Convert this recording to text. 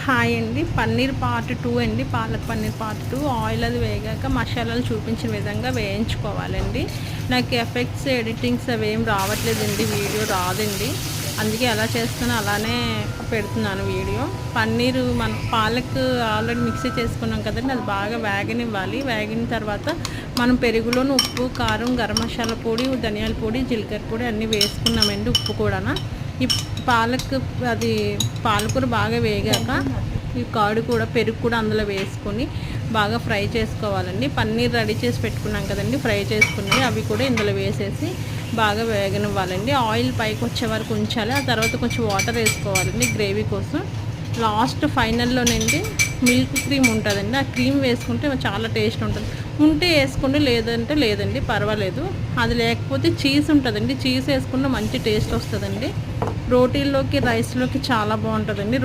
Hi అండి. Paneer part 2 అండి. Palak paneer part 2. Oil అది వేగాక మసాలాలు చూపించిన విధంగా వేయించుకోవాలండి. నాకు ఎఫెక్ట్స్, ఎడిటింగ్స్ అవేం రావట్లేదండి. వీడియో రాదండి. అందుకే ఎలా చేస్తానో అలానే పెడుతున్నాను video. Paneer palak already mixie చేసుకున్నాం కదండి, అది బాగా వేగనివ్వాలి. వేగిన తర్వాత మనం పెరుగులోని ఉప్పు, కారం, గరం మసాలా పొడి, ధనియాల పొడి, జీలకర్ర పొడి అన్నీ వేసుకున్నామండి. ఉప్పు కూడా ఈ పాలకూర బాగా వేగాక ఈ కాడు కూడా, పెరుగు కూడా అందులో వేసుకొని బాగా ఫ్రై చేసుకోవాలండి. పన్నీర్ రెడీ చేసి పెట్టుకున్నాం కదండి, ఫ్రై చేసుకున్నవి అవి కూడా ఇందులో వేసేసి బాగా వేగనివ్వాలండి. ఆయిల్ పైకి వచ్చే వరకు ఉంచాలి. ఆ తర్వాత కొంచెం వాటర్ వేసుకోవాలండి గ్రేవీ కోసం. లాస్ట్ ఫైనల్లోనండి మిల్క్ క్రీమ్ ఉంటుందండి, ఆ క్రీమ్ వేసుకుంటే చాలా టేస్ట్ ఉంటుంది. ఉంటే వేసుకోండి, లేదంటే లేదండి, పర్వాలేదు. అది లేకపోతే చీజ్ ఉంటుందండి, చీజ్ వేసుకుంటే మంచి టేస్ట్ వస్తుందండి. రోటీల్లోకి, రైస్లోకి చాలా బాగుంటుందండి.